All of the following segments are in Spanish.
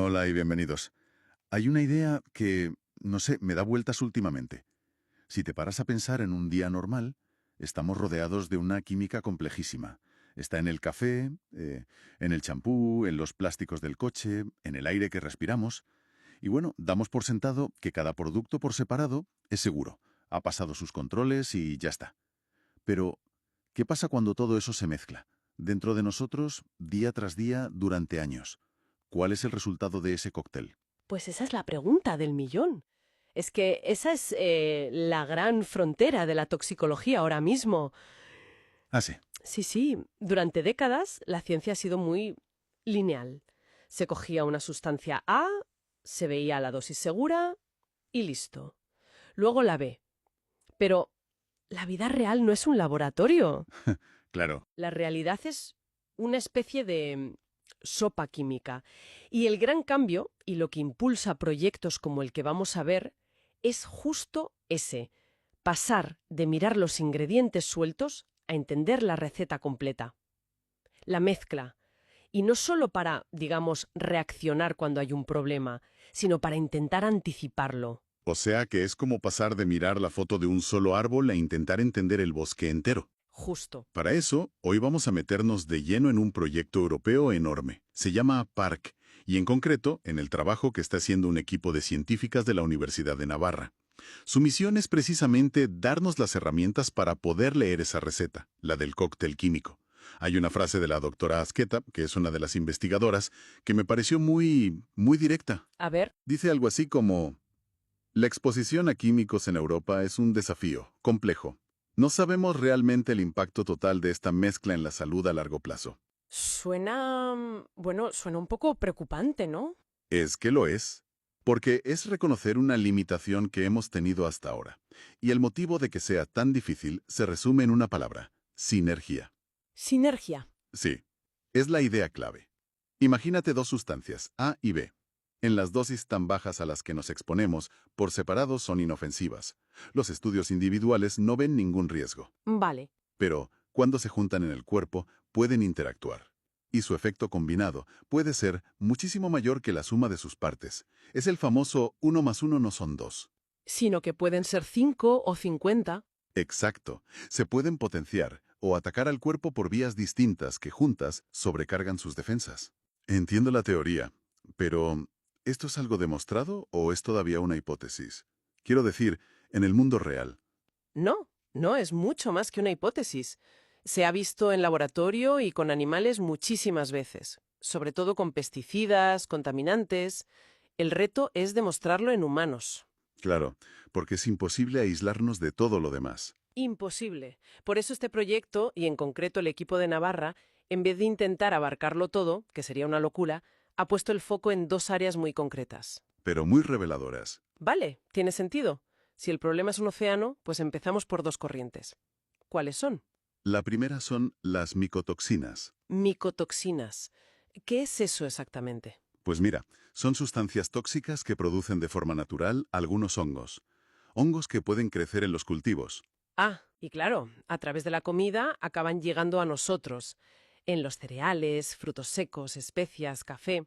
Hola y bienvenidos. Hay una idea que, no sé, me da vueltas últimamente. Si te paras a pensar en un día normal, estamos rodeados de una química complejísima. Está en el café, en el champú, en los plásticos del coche, en el aire que respiramos. Y bueno, damos por sentado que cada producto por separado es seguro, ha pasado sus controles y ya está. Pero, ¿qué pasa cuando todo eso se mezcla? Dentro de nosotros, día tras día, durante años. ¿Cuál es el resultado de ese cóctel? Pues esa es la pregunta del millón. Es que esa es la gran frontera de la toxicología ahora mismo. Ah, sí. Sí, sí, durante décadas la ciencia ha sido muy lineal. Se cogía una sustancia A, se veía la dosis segura y listo. Luego la B. Pero la vida real no es un laboratorio. Claro. La realidad es una especie de sopa química. Y el gran cambio, y lo que impulsa proyectos como el que vamos a ver, es justo ese, pasar de mirar los ingredientes sueltos a entender la receta completa. La mezcla. Y no solo para, digamos, reaccionar cuando hay un problema, sino para intentar anticiparlo. O sea que es como pasar de mirar la foto de un solo árbol a intentar entender el bosque entero. Justo. Para eso, hoy vamos a meternos de lleno en un proyecto europeo enorme. Se llama PARC, y en concreto, en el trabajo que está haciendo un equipo de científicas de la Universidad de Navarra. Su misión es precisamente darnos las herramientas para poder leer esa receta, la del cóctel químico. Hay una frase de la doctora Asqueta, que es una de las investigadoras, que me pareció muy directa. A ver, Dice algo así como: la exposición a químicos en Europa es un desafío complejo. No sabemos realmente el impacto total de esta mezcla en la salud a largo plazo. suena, bueno, suena un poco preocupante, ¿no? Es que lo es, porque es reconocer una limitación que hemos tenido hasta ahora. Y el motivo de que sea tan difícil se resume en una palabra: sinergia. Sinergia. Sí, es la idea clave. Imagínate dos sustancias, A y B. En las dosis tan bajas a las que nos exponemos, por separado son inofensivas. Los estudios individuales no ven ningún riesgo. Vale. Pero, cuando se juntan en el cuerpo, pueden interactuar. Y su efecto combinado puede ser muchísimo mayor que la suma de sus partes. Es el famoso uno más uno no son dos. Sino que pueden ser 5 o 50. Exacto. Se pueden potenciar o atacar al cuerpo por vías distintas que juntas sobrecargan sus defensas. Entiendo la teoría, pero ¿esto es algo demostrado o es todavía una hipótesis? Quiero decir, en el mundo real. No, no es mucho más que una hipótesis. Se ha visto en laboratorio y con animales muchísimas veces, sobre todo con pesticidas, contaminantes. El reto es demostrarlo en humanos. Claro, porque es imposible aislarnos de todo lo demás. Imposible. Por eso este proyecto, y en concreto el equipo de Navarra, en vez de intentar abarcarlo todo, que sería una locura, ha puesto el foco en dos áreas muy concretas. Pero muy reveladoras. Vale, tiene sentido. Si el problema es un océano, pues empezamos por dos corrientes. ¿Cuáles son? La primera son las micotoxinas. Micotoxinas. ¿Qué es eso exactamente? Pues mira, son sustancias tóxicas que producen de forma natural algunos hongos. Hongos que pueden crecer en los cultivos. Ah, y claro, a través de la comida acaban llegando a nosotros, en los cereales, frutos secos, especias, café,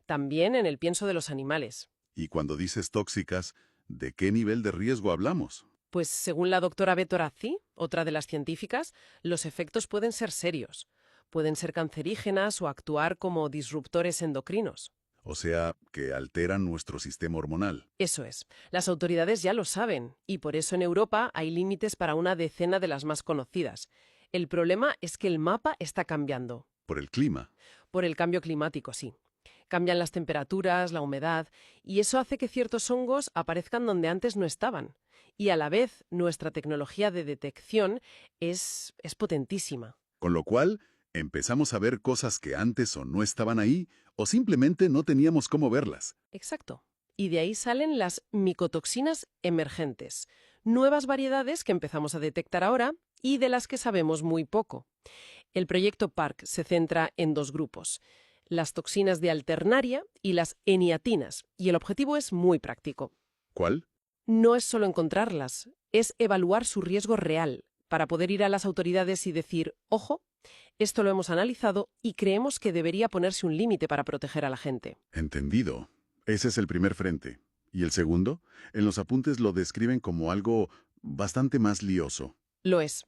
también en el pienso de los animales. Y cuando dices tóxicas, ¿de qué nivel de riesgo hablamos? Pues según la doctora Betorazzi, otra de las científicas, los efectos pueden ser serios. Pueden ser cancerígenas o actuar como disruptores endocrinos. O sea, que alteran nuestro sistema hormonal. Eso es. Las autoridades ya lo saben, y por eso en Europa hay límites para una decena de las más conocidas. El problema es que el mapa está cambiando. Por el clima. Por el cambio climático, sí. Cambian las temperaturas, la humedad, y eso hace que ciertos hongos aparezcan donde antes no estaban. Y a la vez, nuestra tecnología de detección es potentísima. Con lo cual, empezamos a ver cosas que antes o no estaban ahí, o simplemente no teníamos cómo verlas. Exacto. Y de ahí salen las micotoxinas emergentes, nuevas variedades que empezamos a detectar ahora y de las que sabemos muy poco. El proyecto PARC se centra en dos grupos, las toxinas de alternaria y las eniatinas, y el objetivo es muy práctico. ¿Cuál? No es solo encontrarlas, es evaluar su riesgo real, para poder ir a las autoridades y decir, ojo, Esto lo hemos analizado y creemos que debería ponerse un límite para proteger a la gente. Entendido. Ese es el primer frente. ¿Y el segundo? En los apuntes lo describen como algo bastante más lioso. Lo es.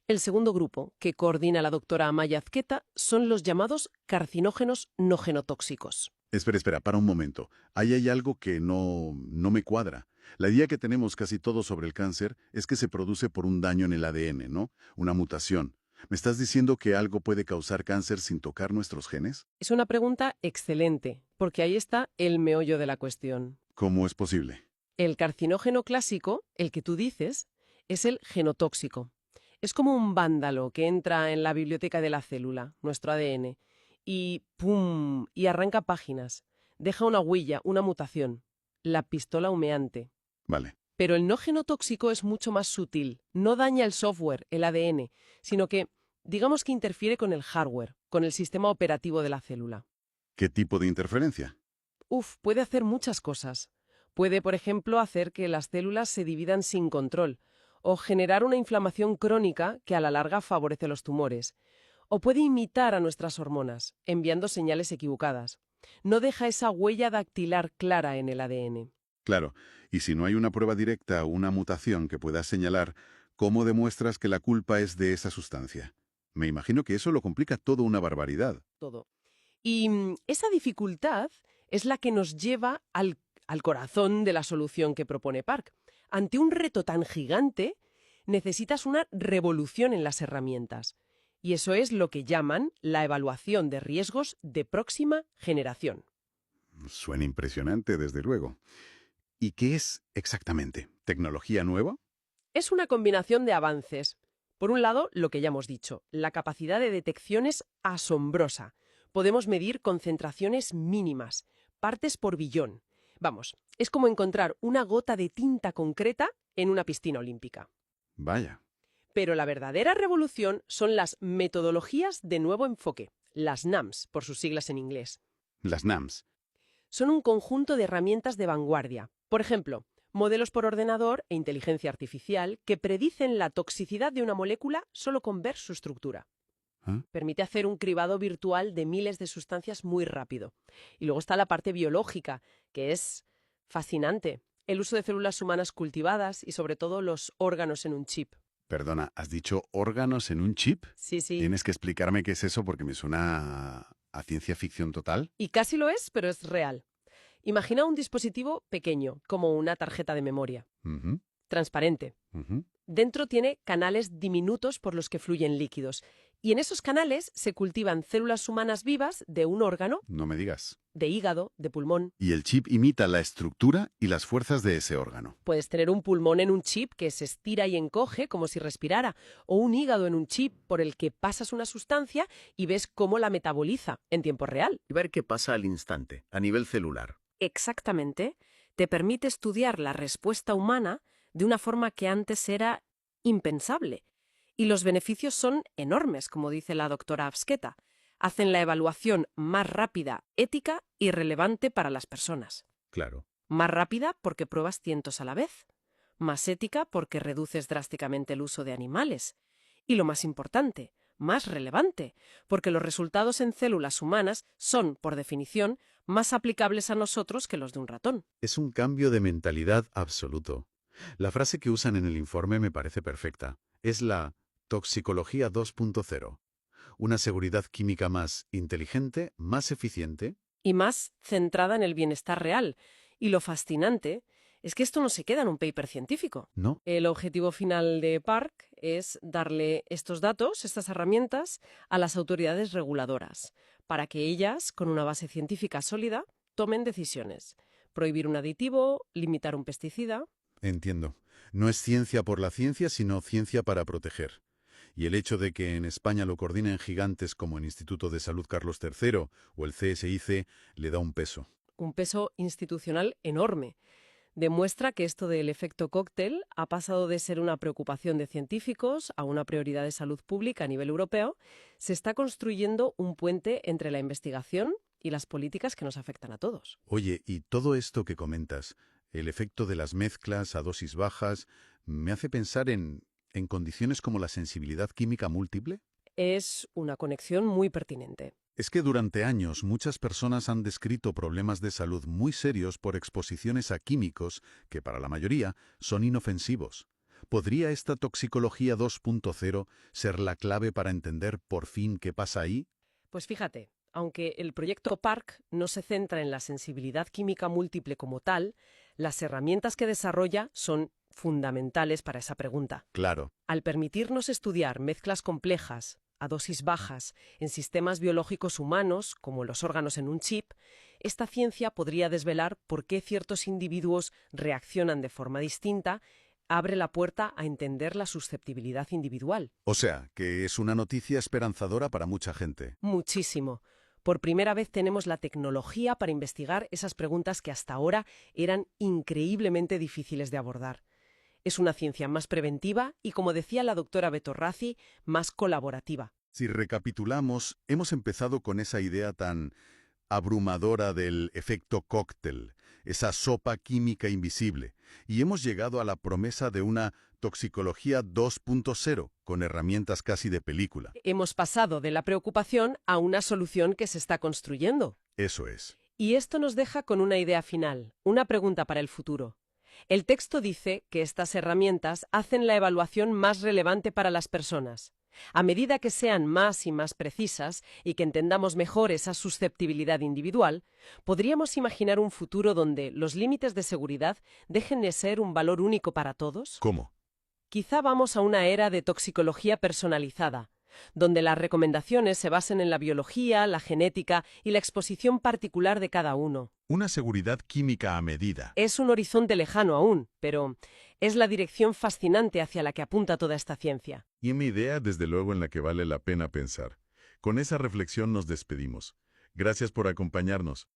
El segundo grupo, que coordina la doctora Amaya Azqueta, son los llamados carcinógenos no genotóxicos. Espera, para un momento. Ahí hay algo que no me cuadra. La idea que tenemos casi todos sobre el cáncer es que se produce por un daño en el ADN, ¿no? Una mutación. ¿Me estás diciendo que algo puede causar cáncer sin tocar nuestros genes? Es una pregunta excelente, porque ahí está el meollo de la cuestión. ¿Cómo es posible? El carcinógeno clásico, el que tú dices, es el genotóxico. Es como un vándalo que entra en la biblioteca de la célula, nuestro ADN, y ¡pum! Y arranca páginas. Deja una huella, una mutación. La pistola humeante. Vale. Pero el no genotóxico es mucho más sutil. No daña el software, el ADN, sino que, digamos que interfiere con el hardware, con el sistema operativo de la célula. ¿Qué tipo de interferencia? Puede hacer muchas cosas. Puede, por ejemplo, hacer que las células se dividan sin control, o generar una inflamación crónica que a la larga favorece los tumores. O puede imitar a nuestras hormonas, enviando señales equivocadas. No deja esa huella dactilar clara en el ADN. Claro, y si no hay una prueba directa o una mutación que pueda señalar, ¿cómo demuestras que la culpa es de esa sustancia? Me imagino que eso lo complica todo una barbaridad. Todo. Y esa dificultad es la que nos lleva al corazón de la solución que propone Park. Ante un reto tan gigante, necesitas una revolución en las herramientas. Y eso es lo que llaman la evaluación de riesgos de próxima generación. Suena impresionante, desde luego. ¿Y qué es exactamente? ¿Tecnología nueva? Es una combinación de avances. Por un lado, lo que ya hemos dicho, la capacidad de detección es asombrosa. Podemos medir concentraciones mínimas, partes por billón. Vamos, es como encontrar una gota de tinta concreta en una piscina olímpica. Vaya. Pero la verdadera revolución son las metodologías de nuevo enfoque, las NAMs, por sus siglas en inglés. Las NAMs. Son un conjunto de herramientas de vanguardia. Por ejemplo, modelos por ordenador e inteligencia artificial que predicen la toxicidad de una molécula solo con ver su estructura. ¿Ah? Permite hacer un cribado virtual de miles de sustancias muy rápido. Y luego está la parte biológica, que es fascinante. El uso de células humanas cultivadas y sobre todo los órganos en un chip. Perdona, ¿has dicho órganos en un chip? Sí, sí. Tienes que explicarme qué es eso porque me suena a ciencia ficción total. Y casi lo es, pero es real. Imagina un dispositivo pequeño, como una tarjeta de memoria, Ujú, transparente. ujú. Dentro tiene canales diminutos por los que fluyen líquidos. Y en esos canales se cultivan células humanas vivas de un órgano, No me digas. de hígado, de pulmón. Y el chip imita la estructura y las fuerzas de ese órgano. Puedes tener un pulmón en un chip que se estira y encoge como si respirara, o un hígado en un chip por el que pasas una sustancia y ves cómo la metaboliza en tiempo real. Y ver qué pasa al instante, a nivel celular. Exactamente, te permite estudiar la respuesta humana de una forma que antes era impensable. Y los beneficios son enormes, como dice la doctora Azqueta. Hacen la evaluación más rápida, ética y relevante para las personas. Claro. Más rápida porque pruebas cientos a la vez. Más ética porque reduces drásticamente el uso de animales. Y lo más importante, más relevante, porque los resultados en células humanas son, por definición, más aplicables a nosotros que los de un ratón. Es un cambio de mentalidad absoluto. La frase que usan en el informe me parece perfecta. Es la toxicología 2.0. Una seguridad química más inteligente, más eficiente. Y más centrada en el bienestar real. Y lo fascinante es que esto no se queda en un paper científico. ¿No? El objetivo final de Park es darle estos datos, estas herramientas, a las autoridades reguladoras, para que ellas, con una base científica sólida, tomen decisiones. Prohibir un aditivo, limitar un pesticida. Entiendo. No es ciencia por la ciencia, sino ciencia para proteger. Y el hecho de que en España lo coordinen gigantes como el Instituto de Salud Carlos III o el CSIC le da un peso. Un peso institucional enorme. Demuestra que esto del efecto cóctel ha pasado de ser una preocupación de científicos a una prioridad de salud pública a nivel europeo. Se está construyendo un puente entre la investigación y las políticas que nos afectan a todos. Oye, y todo esto que comentas, el efecto de las mezclas a dosis bajas, me hace pensar en condiciones como la sensibilidad química múltiple. Es una conexión muy pertinente. Es que durante años muchas personas han descrito problemas de salud muy serios por exposiciones a químicos que para la mayoría son inofensivos. ¿Podría esta toxicología 2.0 ser la clave para entender por fin qué pasa ahí? Pues fíjate, aunque el proyecto PARC no se centra en la sensibilidad química múltiple como tal, las herramientas que desarrolla son fundamentales para esa pregunta. Claro. Al permitirnos estudiar mezclas complejas, a dosis bajas, en sistemas biológicos humanos, como los órganos en un chip, esta ciencia podría desvelar por qué ciertos individuos reaccionan de forma distinta, abre la puerta a entender la susceptibilidad individual. O sea, que es una noticia esperanzadora para mucha gente. Muchísimo. Por primera vez tenemos la tecnología para investigar esas preguntas que hasta ahora eran increíblemente difíciles de abordar. Es una ciencia más preventiva y, como decía la doctora Betorrazi, más colaborativa. Si recapitulamos, hemos empezado con esa idea tan abrumadora del efecto cóctel, esa sopa química invisible, y hemos llegado a la promesa de una toxicología 2.0, con herramientas casi de película. Hemos pasado de la preocupación a una solución que se está construyendo. Eso es. Y esto nos deja con una idea final, una pregunta para el futuro. El texto dice que estas herramientas hacen la evaluación más relevante para las personas. A medida que sean más y más precisas y que entendamos mejor esa susceptibilidad individual, podríamos imaginar un futuro donde los límites de seguridad dejen de ser un valor único para todos. ¿Cómo? Quizá vamos a una era de toxicología personalizada, donde las recomendaciones se basen en la biología, la genética y la exposición particular de cada uno. Una seguridad química a medida. Es un horizonte lejano aún, pero es la dirección fascinante hacia la que apunta toda esta ciencia. Y una idea, desde luego, en la que vale la pena pensar. Con esa reflexión nos despedimos. Gracias por acompañarnos.